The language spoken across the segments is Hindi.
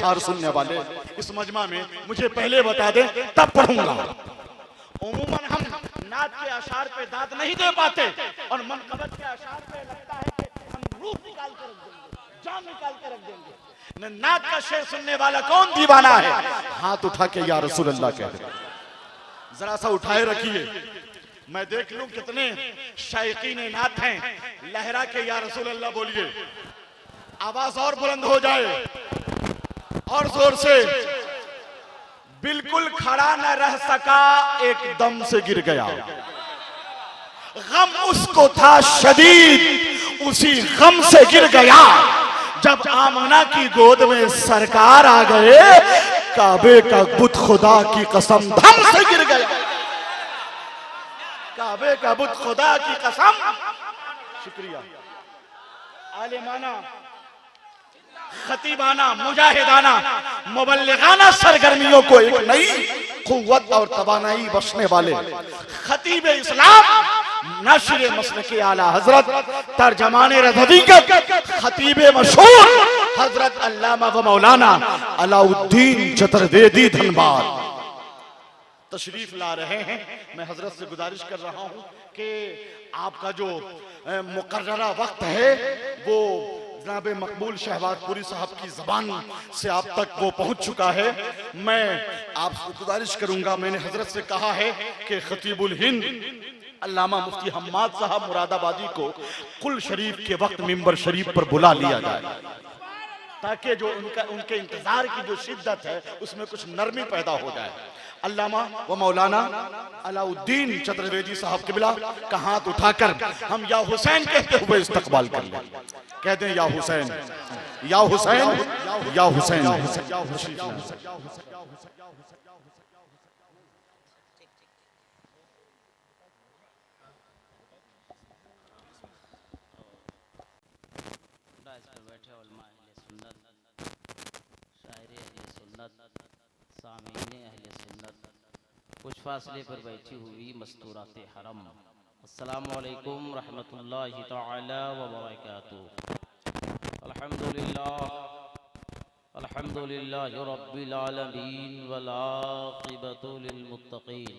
अशार सुनने वाले इस मजमा में मुझे पहले बता दें, तब पढ़ूंगा। उमूमन हम नात के अशार पे दाद नहीं दे पाते और मनकबत के अशार पे लगता है कि हम रूह निकाल के रख देंगे, जान निकाल के रख देंगे। नात का शेर सुनने वाला कौन दीवाना है? हाथ उठा के या रसूल अल्लाह कह दे। जरा सा उठाए रखिए, मैं देख लूं कितने शायकीन नात हैं। लहरा के या रसूल अल्लाह बोलिए, आवाज और बुलंद हो जाए और जोर से। बिल्कुल खड़ा न रह सका, एकदम से गिर गया। गम उसको था शदीद, उसी गम से गिर गया। जब आमना की गोद में सरकार आ गए, काबे का बुत खुदा की कसम धम से गिर गया। काबे का बुत खुदा की कसम। शुक्रिया। आलिमाना, खतीबाना, मुजाहिदाना, मुबल्लिगाना सरगर्मियों को एक नई कुव्वत और तवानाई बख्शने वाले खतीब इस्लाम, नश्र मसलक आला हजरत, तर्जमान हकीकत, खतीब मशहूर हजरत अल्लामा व मौलाना अलाउद्दीन चतुर्वेदी धनबाद तशरीफ ला रहे हैं। मैं हजरत से गुजारिश कर रहा हूं कि आपका जो मुकर्ररा वक्त है वो जनाब मकबूल शहबाजपुरी साहब की जबान से आप तक वो पहुंच चुका है। मैं आपसे गुजारिश करूंगा, मैंने हजरत से कहा है कि खतीबुल हिंद अल्लामा मुफ्ती हम्माद साहब मुरादाबादी को कुल शरीफ के वक्त मिंबर शरीफ पर बुला लिया जाए, ताकि जो उनके इंतजार की जो शिद्दत है उसमें कुछ नरमी पैदा हो जाए। अल्लामा व मौलाना अलाउद्दीन चतुर्वेदी साहब किबला का हाथ उठाकर हम या हुसैन कहते हुए इस्तकबाल कर लें। कह दें या हुसैन, या हुसैन, या हुसैन। कुछ फासले पर बैठी हुई मस्तूराते हरम, अस्सलामु अलैकुम रहमतुल्लाहि तआला व बरकातुहू। अल्हम्दुलिल्लाहि रब्बिल आलमीन वल आक़िबतु लिल मुत्तक़ीन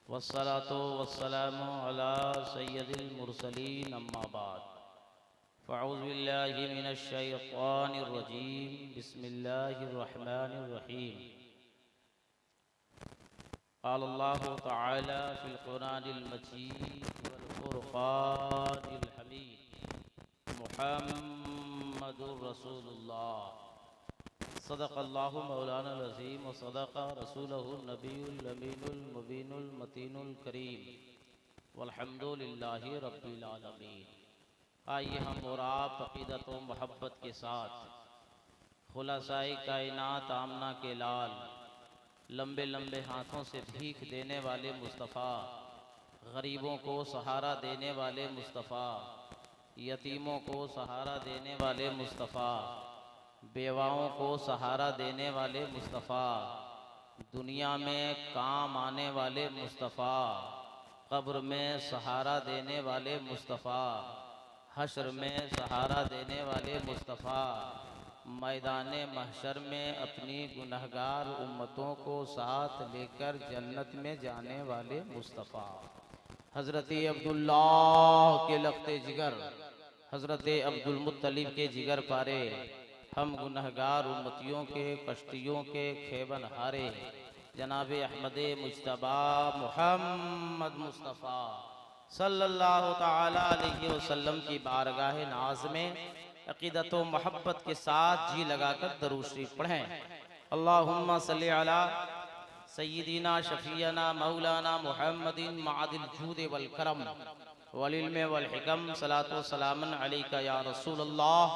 वस्सलातु वस्सलामु अला सय्यदिल मुरसलीन, अम्मा बाद। फ़अऊज़ु बिल्लाहि मिनश शैतानिर रजीम, बिस्मिल्लाहिर रहमानिर रहीम। अल्लाहु तआला फ़िल क़ुरआनिल मजीद वल फ़ुरक़ानिल हमीद, मुहम्मदुर रसूलुल्लाह, सदक़ल्लाहु मौलाना अज़ीम व सदक़ रसूलुहु नबियुल अमीनुल मुबीनुल मतीनुल करीम, वल्हम्दुलिल्लाहि रब्बिल आलमीन। आइए हम और आप अक़ीदत व मोहब्बत के साथ खुलासाए कायनात आमना के लाल, लंबे लंबे हाथों से भीख देने वाले मुस्तफ़ा, गरीबों को सहारा देने वाले मुस्तफ़ा, यतीमों को सहारा देने वाले मुस्तफ़ा, बेवाओं को सहारा देने वाले मुस्तफ़ा, दुनिया में काम आने वाले मुस्तफ़ा, कब्र में सहारा देने वाले मुस्तफ़ा, हश्र में सहारा देने वाले मुस्तफ़ा, मैदाने महशर में अपनी गुनहगार उम्मतों को साथ लेकर जन्नत में जाने वाले मुस्तफ़ा, हज़रत अब्दुल्लाह के लख्ते जिगर, हज़रत अब्दुल मुत्तलिब के जिगर पारे, हम गुनहगार उम्मतियों के कश्तियों के खेबन हारे जनाब अहमद मुज्तबा मुहम्मद मुस्तफ़ा सल्लल्लाहु तआला अलैहि वसल्लम की बारगाह नाज में अक़ीदत व मोहब्बत के साथ जी लगाकर दरूद शरीफ पढ़ें। अल्लाहुम्मा सल्ली अला सय्यिदिना शफ़ीना मौलाना मुहम्मदिन मादिल जूद वल करम वल इल्म वल हिकम, सलातो व सलामन अलैका या रसूलल्लाह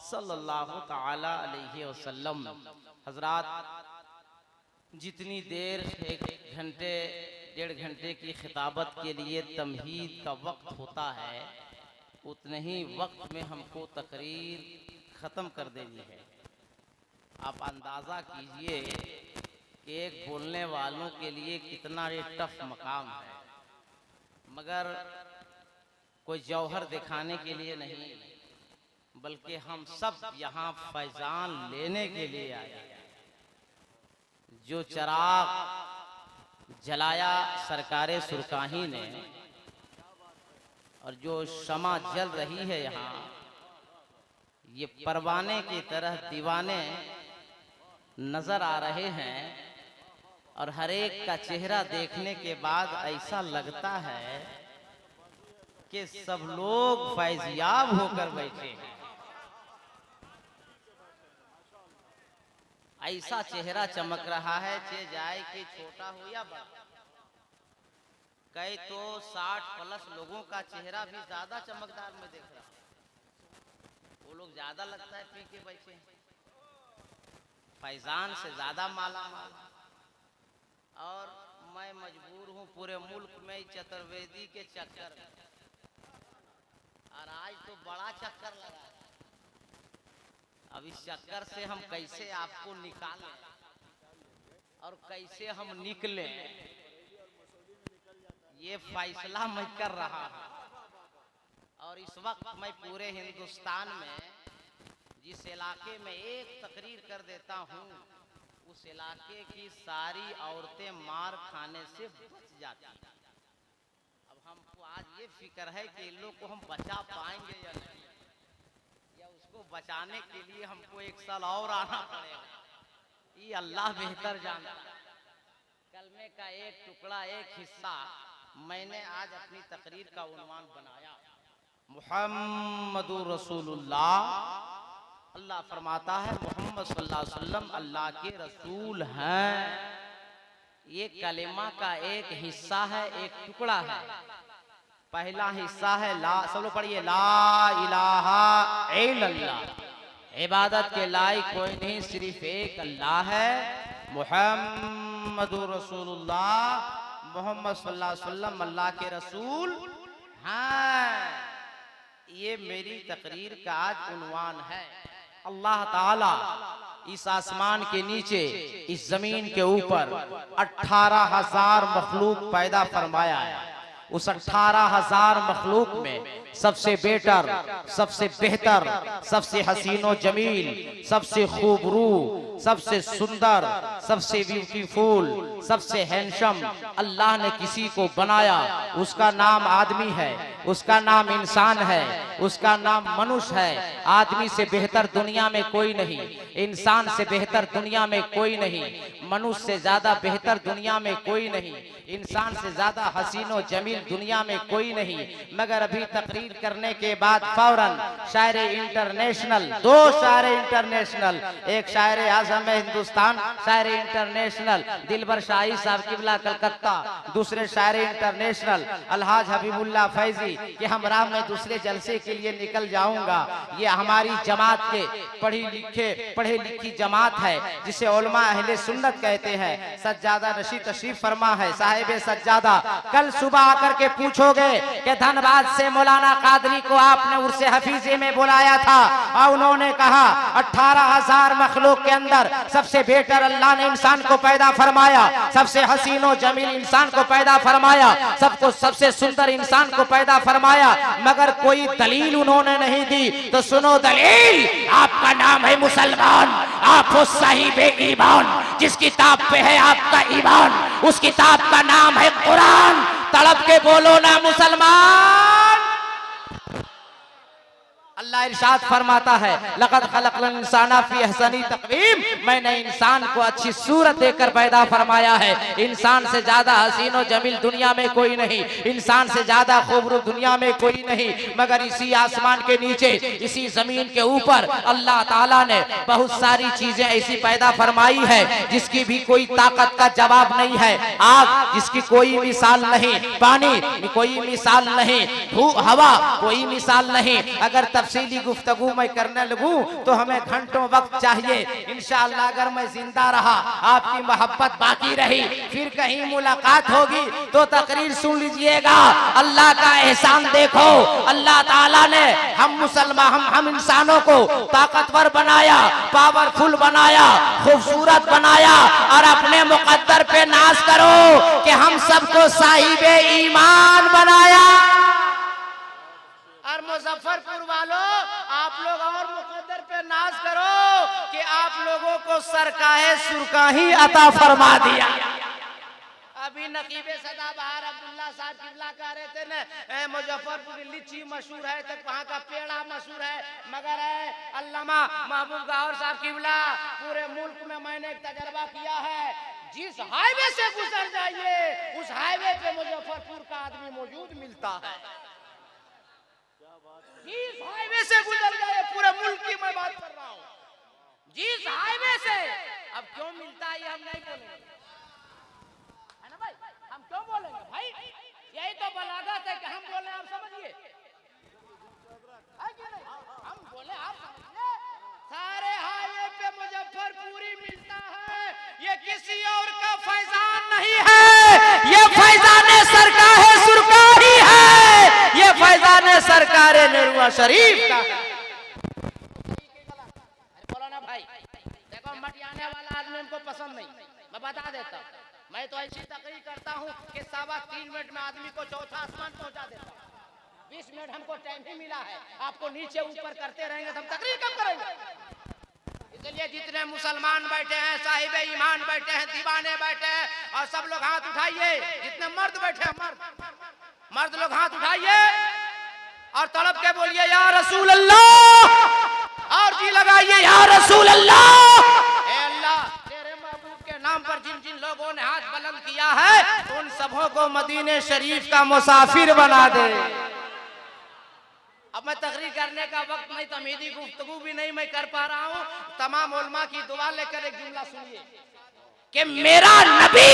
सल्लल्लाहु तआला अलैहि वसल्लम। हज़रात, जितनी देर एक घंटे डेढ़ घंटे की खिताबत के लिए तमहीद का वक्त होता है, उतने ही वक्त में हमको तकरीर ख़त्म कर देनी है। आप अंदाज़ा कीजिए कि एक बोलने वालों के लिए कितना ये टफ मकाम है, मगर कोई जौहर दिखाने के लिए नहीं, बल्कि हम सब यहाँ फैजान लेने के लिए आए। जो चिराग जलाया सरकारे सुरकाही ने और जो शमा जल रही है यहाँ, ये परवाने की तरह दीवाने नजर आ रहे हैं और हर एक का चेहरा देखने के बाद ऐसा लगता है कि सब लोग फैज़याब होकर बैठे हैं। ऐसा चेहरा चमक रहा है, चे जाए कि छोटा हो या बड़ा। कई तो 60+ लोगों का चेहरा भी ज्यादा चमकदार में देख रहा, वो लोग ज्यादा लगता है पी के बैठे हैं, फैजान से ज्यादा माला माल। और मैं मजबूर हूँ पूरे मुल्क में चतुर्वेदी के चक्कर, और आज तो बड़ा चक्कर लगा। अब इस चक्कर से हम कैसे आपको निकालें और कैसे हम निकलें, ये फैसला मैं कर रहा हूं। और इस वक्त मैं पूरे हिंदुस्तान में जिस इलाके में एक तकरीर कर देता हूं, उस इलाके की सारी औरतें मार खाने से बच जाती हैं। अब हमको आज ये फिक्र है कि इन लोग को हम बचा पाएंगे या नहीं, या उसको बचाने के लिए हमको 1 साल और आना पड़ेगा। ये अल्लाह बेहतर जानता है। कलमे का एक टुकड़ा, एक हिस्सा मैंने आज अपनी तकरीर का उन्वान बनाया, मुहम्मदुर रसूलुल्लाह। अल्लाह फरमाता है मोहम्मद सल्लल्लाहु अलैहि वसल्लम अल्लाह के रसूल हैं। ये कलिमा का एक हिस्सा है, एक टुकड़ा है। पहला हिस्सा है ला, सब लोग पढ़िए, ला इलाहा इल्लल्लाह, इबादत के लायक कोई नहीं सिर्फ एक अल्लाह है। मुहम्मदुर रसूलुल्लाह, मोहम्मद सल्लल्लाहु अलैहि वसल्लम अल्लाह के रसूल हैं। ये मेरी तकरीर का आज उन्वान है। अल्लाह ताला इस आसमान के नीचे, इस जमीन के ऊपर 18,000 मखलूक पैदा फरमाया है। उस 18,000 मखलूक में सबसे बेटर, सबसे बेहतर, सबसे हसीनो जमील, सबसे खूबरू, सबसे सुंदर, सबसे ब्यूटीफुल, सबसे हैंडसम अल्लाह ने किसी को बनाया। उसका नाम आदमी है, उसका नाम इंसान है, उसका नाम मनुष्य है। आदमी से बेहतर दुनिया में कोई नहीं, इंसान से बेहतर दुनिया में कोई नहीं, मनुष्य से ज्यादा बेहतर दुनिया में कोई नहीं, इंसान से ज्यादा हसीनो जमील दुनिया में कोई नहीं। मगर अभी तकरीर करने के बाद फौरन शायर इंटरनेशनल, 2 शायर इंटरनेशनल, एक शायर आजम हिंदुस्तान, शायर इंटरनेशनल दिलबर शाही साहब किबला कलकत्ता, दूसरे शायर इंटरनेशनल अलहाज हबीबुल्लाह फैजी कि हम राह में दूसरे जलसे के लिए निकल जाऊंगा। ये हमारी जमात के पढ़े लिखी जमात है, जिसे उलमा अहले सुन्नत कहते हैं। सज्जादा नशी तशरीफ फरमा है, साहिब सज्जादा। कल सुबह आकर के पूछोगे कि धनबाद से मौलाना कादरी को आपने उर्से हफीजे में बुलाया था और उन्होंने कहा 18,000 मखलूक के अंदर सबसे बेहतर अल्लाह ने इंसान को पैदा फरमाया, सबसे हसीनो जमील इंसान को पैदा फरमाया, सबको सबसे सुंदर इंसान को पैदा फरमाया, मगर कोई दलील उन्होंने नहीं दी। तो सुनो दलील, आपका नाम है मुसलमान, आप हो साहिबे ईमान, जिस किताब पे है आपका ईमान उस किताब का नाम है कुरान। तड़प के बोलो ना मुसलमान। अल्लाह इरशाद फरमाता है, लक़द खलक़ल इंसाना फी अहसनी तक़वीम, मैंने इंसान को अच्छी सूरत देकर पैदा फरमाया है। इंसान से ज्यादा हसीन और जमील दुनिया में कोई नहीं, इंसान से ज्यादा खूबसूरत दुनिया में कोई नहीं। मगर इसी आसमान के नीचे, इसी जमीन के ऊपर अल्लाह ताला ने बहुत सारी चीजें ऐसी पैदा फरमाई है जिसकी भी कोई ताकत का जवाब नहीं है। आग जिसकी कोई मिसाल नहीं, पानी कोई मिसाल नहीं, हवा कोई मिसाल नहीं। अगर तफसीली गुफ्तगू मैं करने लगूं तो हमें घंटों वक्त चाहिए। इंशाअल्लाह अगर मैं जिंदा रहा, आपकी मोहब्बत बाकी रही, फिर कहीं मुलाकात होगी तो तकरीर सुन लीजिएगा। अल्लाह का एहसान देखो, अल्लाह ताला ने हम मुसलमान, हम इंसानों को ताकतवर बनाया, पावरफुल बनाया, खूबसूरत बनाया और अपने मुकद्दर पे नाज करो कि हम सबको साहिबे ईमान बनाया। और और मुजफ्फरपुर वालों, आप लोग और मुकद्दर पे नाज करो कि आप लोगों को सरकाहे सुरकाही अता फरमा दिया। अभी नकीबे सदाबहार अब्दुल्ला साहब किबला कह रहे थे ना, मुजफ्फरपुर की लीची मशहूर है, तक वहाँ का पेड़ा मशहूर है, मगर है अल्लामा महबूब गौहर साहब किबला, पूरे मुल्क में मैंने एक तजर्बा किया है, जिस हाईवे से गुजर जाइए उस हाईवे पे मुजफ्फरपुर का आदमी मौजूद मिलता है। जिस हाईवे से गुजर जाए, पूरे मुल्क की मैं बात कर रहा हूँ, जिस हाईवे से, अब क्यों मिलता है ये हम नहीं बोलेंगे, है ना भाई, हम क्यों बोलेंगे भाई, यही तो बलागत है कि हम बोले आप समझिए, है कि नहीं, हम बोले आप समझिए। सारे हाईवे पे मुजफ्फरपुरी मिलता है, ये किसी और का फैजान नहीं है, ये फैजान सरकार सुरकारी है, ये फैजान सरकार नरवा शरीफ का है। बोलो ना भाई, देखो मटियाने वाला आदमी उनको पसंद नहीं, मैं बता देता हूँ, मैं तो ऐसी तकरीर करता हूँ कि 3.25 मिनट में आदमी को चौथा आसमान पहुंचा देता हूँ। 20 मिनट हमको टाइम ही मिला है, आपको नीचे ऊपर करते रहेंगे तो हम तकरीर कब करेंगे। इसलिए जितने मुसलमान बैठे हैं, साहिब ईमान बैठे हैं, दीवाने बैठे हैं, और सब लोग हाथ उठाइए, जितने मर्द बैठे हैं, मर्द लोग हाथ उठाइए और तड़प के बोलिए या रसूल अल्लाह, और जी लगाइए या रसूल अल्लाह। ए अल्लाह, तेरे महबूब के नाम पर जिन जिन लोगों ने हाथ बुलंद किया है, उन सबों को मदीने शरीफ का मुसाफिर बना दे। अब मैं तकरीर करने का वक्त नहीं, तमीदी गुफ्तगू भी नहीं मैं कर पा रहा हूँ, तमाम उलमा की दुआ लेकर एक जुमला सुनिए कि मेरा नबी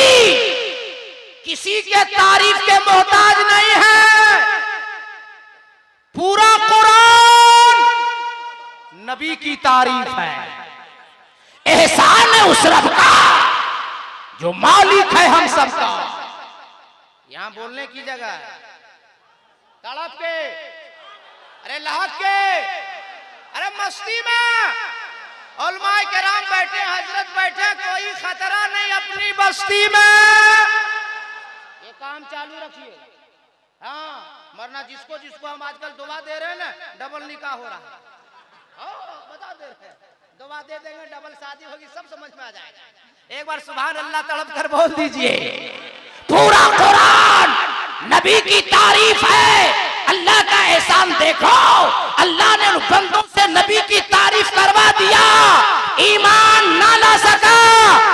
किसी के तारीफ के मोहताज नहीं है, पूरा कुरान नबी की तारीफ है, एहसान है उस रब का जो मालिक है हम सबका। यहाँ बोलने की जगह है, तड़प के, अरे लहक के, अरे मस्ती में उलमाए किराम बैठे, हजरत बैठे, कोई खतरा नहीं अपनी बस्ती में, ये काम चालू रखिए। हाँ, मरना जिसको जिसको हम आजकल दुआ दे रहे हैं ना, डबल निकाह हो रहा है, बता दे रहे हैं, दुआ दे देंगे डबल शादी होगी, सब समझ में आ जाएगा। एक बार सुभान अल्लाह तड़प कर बोल दीजिए। पूरा कुरान नबी की तारीफ है, अल्लाह का एहसान देखो, अल्लाह ने उन बंदों से नबी की तारीफ करवा दिया, ईमान ना ला सका,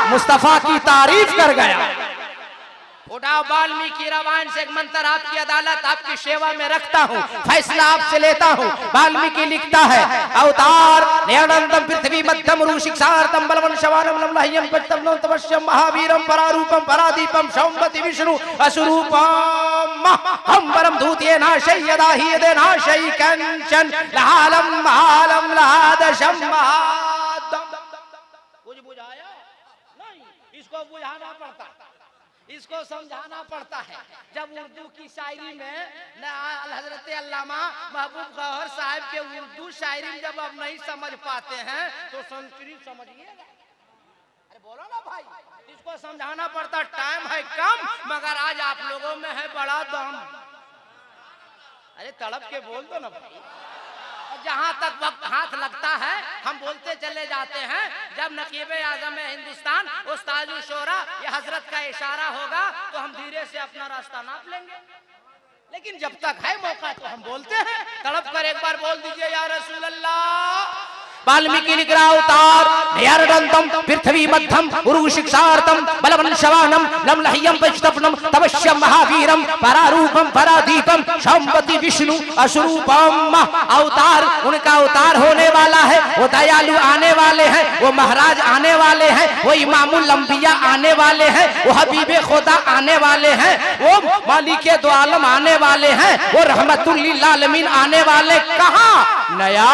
मुस्तफा की तारीफ कर गया। उठाओ वाल्मीकि रामायण से एक मंत्र आपकी अदालत आपकी सेवा में रखता हूँ, फैसला आपसे लेता हूँ। वाल्मीकि लिखता है, अवतार नयनंदम पृथ्वी मध्यम रूशिक्षार्तम बलवन शवानम लम्लह्यम पट्टवनं तपस्यम महावीरम परारूपम परादीपम शौम्पति विष्णु असुरूपम हम परम धूते नाशय यदा ही यदे नाशय कंचन लहालम महालम लहादशम महादम। कुछ बुझाया नहीं, इसको बुझाना पड़ता, इसको समझाना पड़ता है। जब उर्दू की शायरी में हजरत अल्लामा महबूब गौहर साहब के उर्दू शायरी जब अब नहीं समझ पाते हैं तो संस्कृत समझिएगा। अरे बोलो ना भाई, इसको समझाना पड़ता, टाइम है कम मगर आज आप लोगों में है बड़ा दम। अरे तड़प के बोल दो ना भाई, जहां तक वक्त हाथ लगता है हम बोलते चले जाते हैं। जब नकीबे आजम हिंदुस्तान उस्तादुल शोरा ये हजरत का इशारा होगा तो हम धीरे से अपना रास्ता नाप लेंगे, लेकिन जब तक है मौका तो हम बोलते हैं। तड़प कर एक बार बोल दीजिए या रसूल अल्लाह। वाल्मीकि लिख रहा अवतार नयनदंतम पृथ्वी मध्यम उरुशिक्षार्तम बलवन शवानम लम्लह्यम वैष्णवनम तपस्यम महावीरम परारूपम परादीपम शंपति विष्णु अशरूपम। अवतार उनका अवतार होने वाला है, वो दयालु आने वाले हैं, वो महाराज आने वाले हैं, वो इमामुल अंबिया आने वाले हैं, वो हबीबे खुदा आने वाले हैं, वो मालिके दो आलम आने वाले हैं, वो रहमतुल लिल आलमीन आने वाले। कहाँ? नया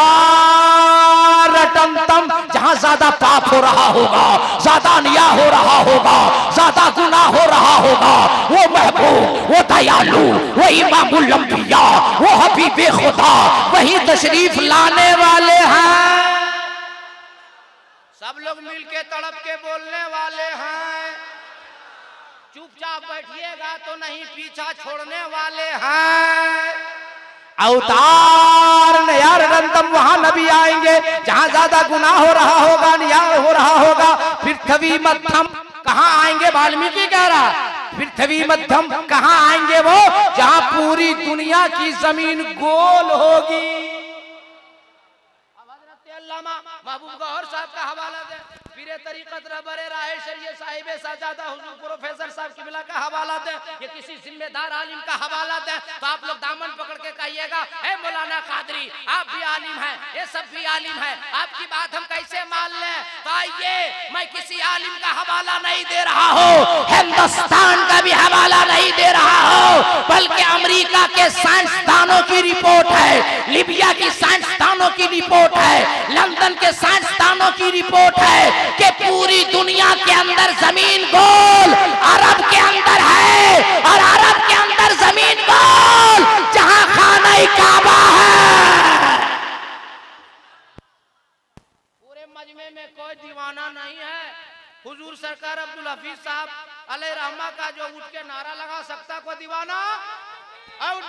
रटंतम, जहां ज्यादा पाप हो रहा होगा, ज्यादा अन्याय हो रहा होगा, ज्यादा गुनाह हो रहा होगा, वो महबूब, वो दयालु, वो इमामुल अंबिया, वो हबीबे खुदा वही तशरीफ लाने वाले हैं। सब लोग मिलके तड़प के बोलने वाले हैं। चुपचाप बैठिएगा तो नहीं, पीछा छोड़ने वाले हैं। अवतार ने यार रंतम वहां नबी आएंगे जहां ज्यादा गुनाह हो रहा होगा, न्याय हो रहा होगा। पृथ्वी मध्यम कहां आएंगे? वाल्मीकि कह रहा पृथ्वी मध्यम कहां आएंगे? वो जहां पूरी दुनिया की जमीन गोल होगी। महबूब गौहर साहब का हवाला दे, पीरे तरीकत रबरे राहे शरीय साहिबे साजादा हुजूर प्रोफेसर साहब किबला का हवाला दे, ये किसी जिम्मेदार आलिम का हवाला दे, तो आप लोग दामन पकड़ के कहिएगा, ए मौलाना कादरी आप भी आलिम हैं, ये सब भी आलिम हैं, आपकी बात हम कैसे मान लें? तो आइए, मैं किसी आलिम का हवाला नहीं दे रहा हूँ, हिंदुस्तान का भी हवाला नहीं दे रहा हूँ, बल्कि अमेरिका के साइंसदानों की रिपोर्ट है, लीबिया की साइंसदानों की रिपोर्ट है, लंदन के साइंसदानों की रिपोर्ट है कि पूरी दुनिया के अंदर जमीन गोल अरब के अंदर है, और अरब के अंदर जमीन गोल जहां खाना काबा है। पूरे मजमे में कोई दीवाना नहीं है। हुजूर सरकार अब्दुल हफीज साहब अलैहि रहमा का जो उठ के नारा लगा सकता कोई दीवाना? और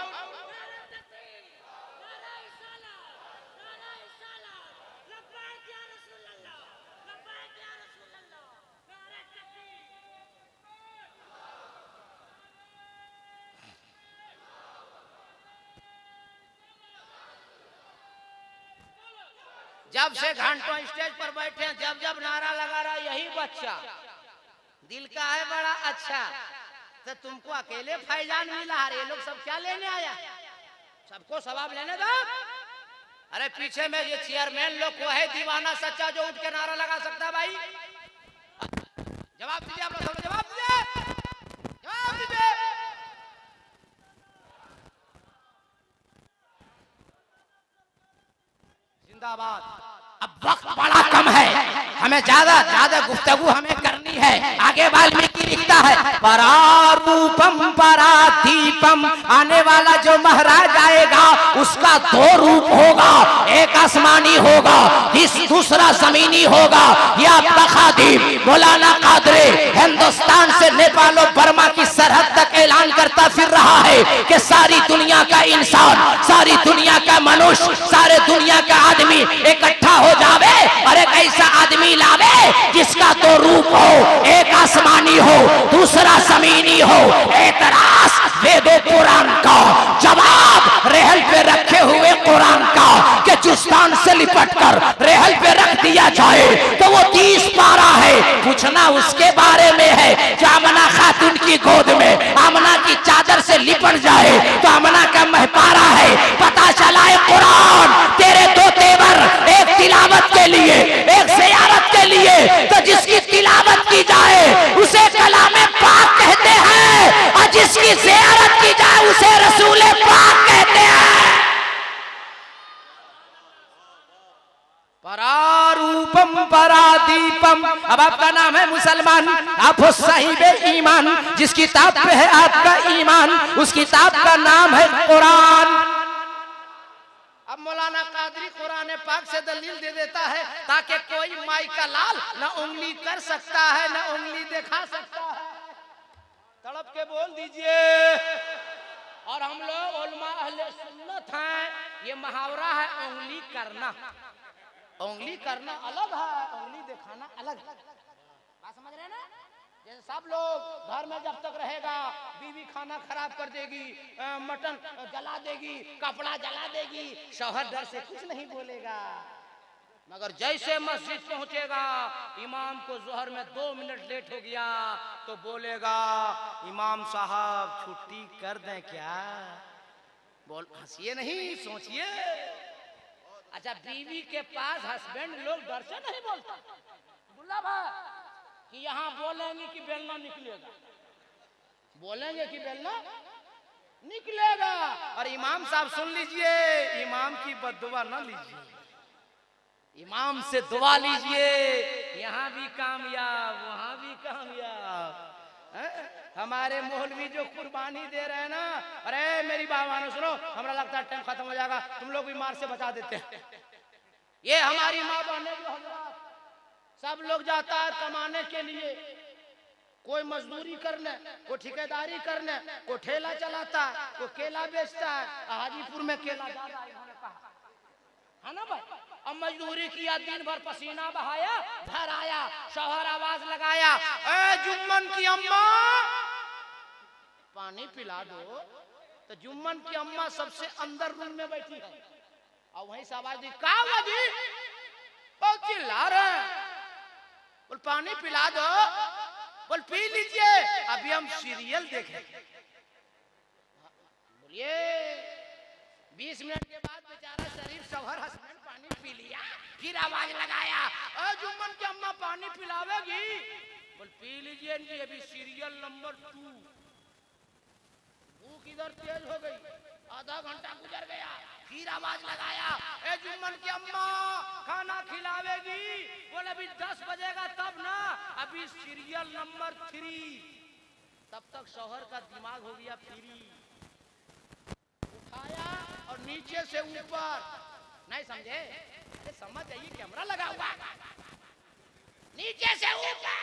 जब से घंटों स्टेज पर बैठे हैं, जब जब नारा लगा रहा यही बच्चा दिल का है बड़ा अच्छा, तो तुमको अकेले फैजान मिला, ये लोग सब क्या लेने आया? सबको सवाब लेने दो। अरे पीछे में ये चेयरमैन लोग को है दीवाना सच्चा जो उठ के नारा लगा सकता है? भाई जवाब दीजिए, आप लोग जवाब दीजिए, जवाब दीजिए। जिंदाबाद। अब वक्त बड़ा कम है, हमें ज्यादा गुफ्तगू हमें करनी है। आगे वाल्मीकि लिखता है, परारूपम परादीपम, आने वाला जो महाराज आएगा उसका दो रूप होगा, एक आसमानी होगा, दूसरा जमीनी होगा। यह आपका खादिम मौलाना कादरी हिंदुस्तान से नेपाल और बर्मा की सरहद तक ऐलान करता फिर रहा है कि सारी दुनिया का इंसान, सारी दुनिया का मनुष्य, सारे दुनिया का आदमी इकट्ठा हो जावे और एक ऐसा आदमी लावे जिसका दो रूप हो, एक आसमानी हो, दूसरा जमीनी हो। एतराज वेदों कुरान का, जवाब रेहल पे रखे हुए कुरान का कि जुस्तान से लिपट कर रेहल पे रख दिया जाए तो वो 30 पारा है। पूछना उसके बारे में है जो आमना खातून की गोद में आमना की चादर से लिपट जाए तो आमना का महपारा है। पता चला है कुरान तेरे दो तेवर, एक तिलावत के लिए, एक ज़ियारत के लिए, तो जिसकी तिलावत की जाए उसे कलामे पाक कहते हैं और जिसकी ज़ियारत की जाए उसे रसूले पाक कहते हैं। परारूपम परादीपम। अब आपका नाम है मुसलमान, आप हो साहिबे ईमान, जिस किताब पे है आपका ईमान उस किताब का नाम है कुरान। अब मौलाना कादरी कुरान पाक से दलील दे देता है ताकि कोई माई का लाल न उंगली कर सकता है न उंगली दिखा सकता है। तड़प के बोल दीजिए। और हम लोग उलमा अहले सुन्नत हैं, ये मुहावरा है उंगली करना। उंगली करना अलग है, उंगली दिखाना अलग। बात समझ रहे हैं ना? जैसे सब लोग घर में जब तक रहेगा बीवी खाना खराब कर देगी, मटन जला देगी, कपड़ा जला देगी, शौहर डर से कुछ नहीं बोलेगा। मगर जैसे मस्जिद पहुंचेगा इमाम को जोहर में 2 मिनट लेट हो गया तो बोलेगा इमाम साहब छुट्टी कर दें क्या? बोल हंसिए नहीं, सोचिए। अच्छा, बीवी के पास हस्बैंड लोग डर से नहीं बोलता बुला भाई कि यहाँ बोलेंगे कि बेलना निकलेगा, बोलेंगे कि बेलना निकलेगा। और इमाम साहब सुन लीजिए, इमाम की बद्दुआ ना लीजिए, इमाम से दुआ लीजिए। यहाँ भी कामयाब वहाँ भी कामयाब। हमारे मौलवी जो कुर्बानी दे रहे हैं ना, अरे मेरी बात सुनो, हमरा लगता है टाइम खत्म हो जाएगा, तुम लोग भी मार से बचा देते हैं। ये हमारी माँ बहने जो सब लोग जाता है कमाने के लिए, कोई मजदूरी करने, कोई ठेकेदारी करने, कोई ठेला चलाता है, कोई केला बेचता है। हाजीपुर में केला ज्यादा है, इन्होंने कहा है ना भाई। अब मजदूरी किया, दिन भर पसीना बहाया, घर आया, शौहर आवाज लगाया, ए जुम्मन की अम्मा पानी पिला दो। तो जुम्मन की अम्मा सबसे अंदर रूम में बैठी है और वहीं से आवाज दी, का हुआ जी? ओ चिल्ला रहे, बोल पानी पिला दो। बोल पी लीजिए, अभी हम सीरियल देखें। बोलिए 20 मिनट के बाद बेचारा शरीफ शौहर हस्बैंड पानी पी लिया, फिर आवाज लगाया, ओ जुम्मन की अम्मा पानी पिलावेगी? बोल पी लीजिए, अभी सीरियल नंबर 2। भूख इधर तेज हो गई, आधा घंटा गुजर गया, फिर आवाज लगाया, ए जुम्मन की अम्मा खाना खिलावेगी? बोले अभी 10 बजेगा तब ना, अभी सीरियल नंबर 3। तब तक शौहर का दिमाग हो गया फ्री, उठाया और नीचे से ऊपर, नहीं समझे? अरे समझ जाइए, कैमरा लगा हुआ। नीचे से ऊपर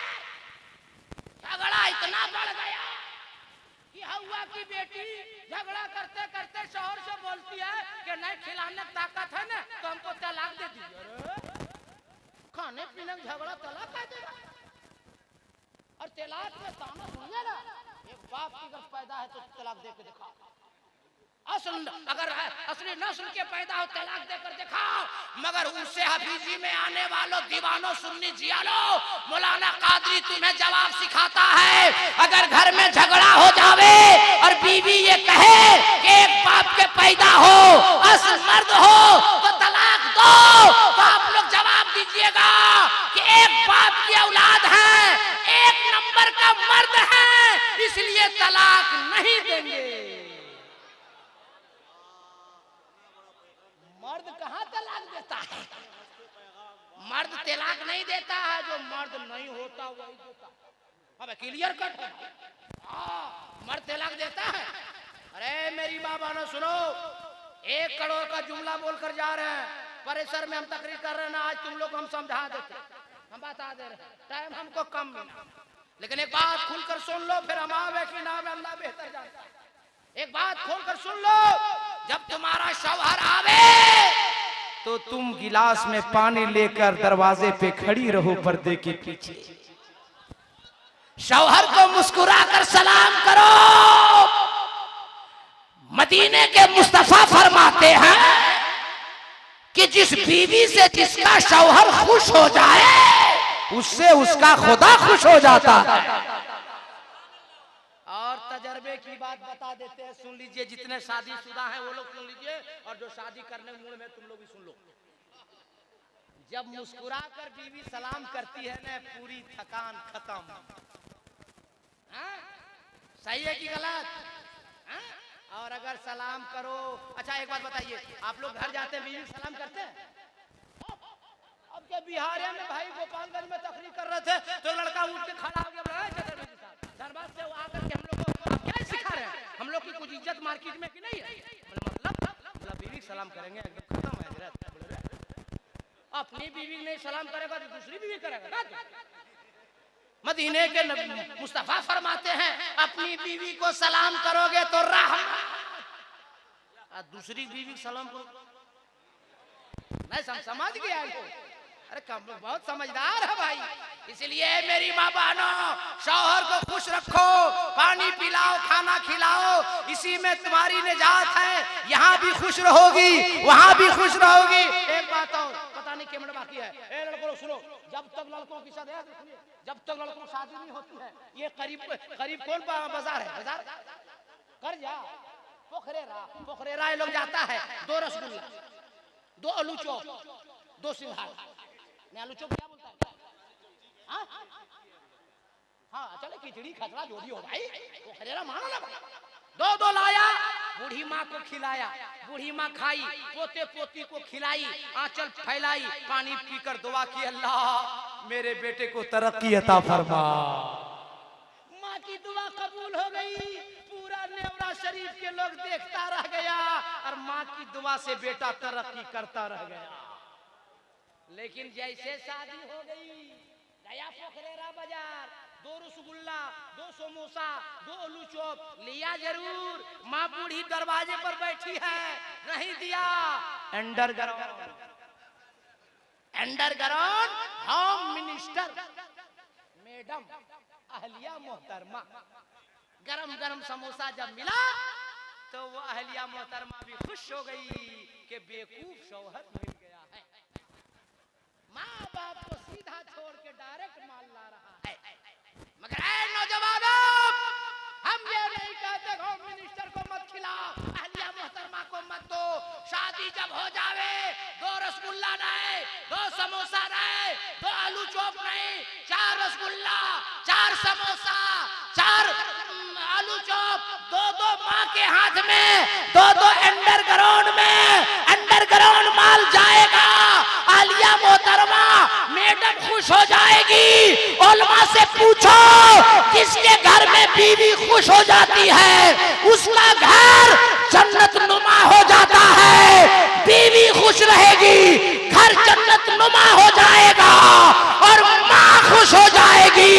झगड़ा इतना बढ़ गया कि हवा की बेटी झगड़ा करते करते शौहर से बोलती है कि नहीं खिलाने ताकत है ना तो हमको तलाक दे दीजिए। खाने पीने में झगड़ा तलाक आ देगा। और तलाक में ताना सुनिए ना, एक बाप की अगर पैदा है तो तलाक दे के दिखाओ, अगर असली नस्ल के पैदा हो तलाक देकर दिखाओ। मगर उससे हफीजी में आने वालों दीवानों सुन्नी जियालो, मौलाना कादरी तुम्हें जवाब सिखाता है। अगर घर में झगड़ा हो जावे और बीवी ये कहे कि एक बाप के पैदा हो, असल मर्द हो तो तलाक दो, तो आप लोग जवाब दीजिएगा कि एक बाप की औलाद है, एक नंबर का मर्द है, इसलिए तलाक नहीं देंगे। मर्द कहाँ तलाक देता है? मर्द तलाक नहीं देता है, जो मर्द नहीं होता वही देता। अब क्लियर कट है, मर्द तलाक देता है। अरे मेरी माँ बहनों सुनो, 1 करोड़ का जुमला बोलकर जा रहे हैं, परिसर में हम तकरीर कर रहे हैं ना, आज तुम लोग हम समझा देते, हम बता दे रहे, टाइम हमको कम मिला। लेकिन एक बात खुलकर सुन लो, फिर हम आवे कि ना आवे अल्लाह बेहतर जानता है। एक बात खोलकर सुन लो, जब तुम्हारा शौहर आवे तो तुम गिलास में पानी लेकर दरवाजे पे खड़ी रहो पर्दे के पीछे। शौहर को मुस्कुराकर सलाम करो। मदीने के मुस्तफा फरमाते हैं कि जिस बीवी से जिसका शौहर खुश हो जाए उससे उसका खुदा खुश हो जाता है। और तजर्बे की बात बता देते हैं, सुन लीजिए, जितने शादीशुदा हैं वो लोग सुन लीजिए, और जो शादी करने मूड में तुम लोग भी सुन लो। जब मुस्कुरा कर बीवी सलाम करती है ना, पूरी थकान खत्म। सही है कि गलत? और अगर सलाम करो, अच्छा एक बात बताइए, आप लोग घर जाते हैं बीवी सलाम करते हैं? अब क्या बिहार में भाई गोपालगंज में तकरीर कर रहे थे तो लड़का उठ के खड़ा हो गया, धनबाद से आकर के हम लोग को क्या सिखा रहे हैं? हम लोग की कुछ इज्जत मार्केट में कि नहीं है? मतलब बीवी सलाम करेंगे एकदम खत्म है। अपनी बीवी नहीं सलाम करेगा तो दूसरी बीवी करेगा। मदीने के मुस्तफा फरमाते हैं अपनी बीवी को सलाम करोगे तो रहमत, दूसरी बीवी को सलाम करो नहीं। समझ गया इनको? अरे बहुत समझदार है भाई। इसलिए मेरी माँ बहनों, शौहर को खुश रखो, पानी पिलाओ, खाना खिलाओ, इसी में तुम्हारी निजात है। यहाँ भी खुश रहोगी, वहाँ भी खुश रहोगी। एक बात और, पता नहीं क्या मिनट बाकी है, ए लड़कों सुनो, जब तक लड़कों की शादी, जब तक लड़कों की शादी नहीं होती है, ये करीब कौन बाजार है? बाजार कर जा, पोखरेरा लोग जाता है, 2 रसगुल्ला, 2 आलू चौप, 2 सिंघाड़ा। आलू चौप क्या बोलता है? हाँ चलो खिचड़ी खतरा जो भी हो भाई, पोखरेरा मानो ना। 2 लाया, बूढ़ी माँ को खिलाया, बूढ़ी माँ खाई, पोते पोती को खिलाई, आंचल फैलाई, पानी पीकर दुआ की, अल्लाह मेरे बेटे को तरक्की अता फरमा। माँ की दुआ कबूल हो गई, पूरा नेवरा शरीफ के लोग देखता रह गया और माँ की दुआ से बेटा तरक्की करता रह गया। लेकिन जैसे शादी हो गई, गया पोखरेरा बाजार, 2 रसगुल्ला, 2 समोसा, 2 आलू चॉप लिया जरूर। माँ बूढ़ी दरवाजे पर बैठी है, नहीं दिया। अंडरग्राउंड होम मिनिस्टर मैडम अहलिया मोहतरमा, गरम गरम समोसा जब मिला तो वो अहलिया मोहतरमा भी खुश हो गई कि बेवकूफ शौहर मिल गया है। माँ बाप को सीधा छोड़ के डायरेक्ट माल ला रहा है। मगर ऐ नौजवानों, हम ये नहीं कहते होम मिनिस्टर को मत खिलाओ, अहलिया मोहतरमा को मत दो। शादी जब हो जावे 2 रसगुल्ला नहीं, 2 समोसा नहीं, 2 आलू चॉप नहीं, 4 रसगुल्ला, 4 समोसा, 4 आलू चॉप, 2 माँ के हाथ में, 2 अंडरग्राउंड में, अंडरग्राउंड माल जाएगा। आलिया मोहतरमा मैडम खुश हो जाएगी। उलमा से पूछो, जिसके घर में बीवी खुश हो जाती है उसका घर जन्नत नुमा हो जाता है। बीवी खुश रहेगी, घर जन्नत नुमा हो जाएगा, और माँ खुश हो जाएगी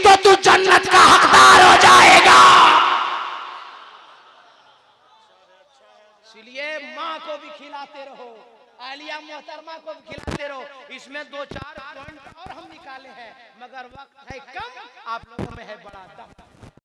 तो तू जन्नत का हकदार हो जाएगा। इसलिए माँ को भी खिलाते रहो, आलिया मोहतरमा को भी खिलाते रहो। इसमें 2-4 पॉइंट और हम निकाले हैं, मगर वक्त है कम, आप लोगों में है बड़ा दम।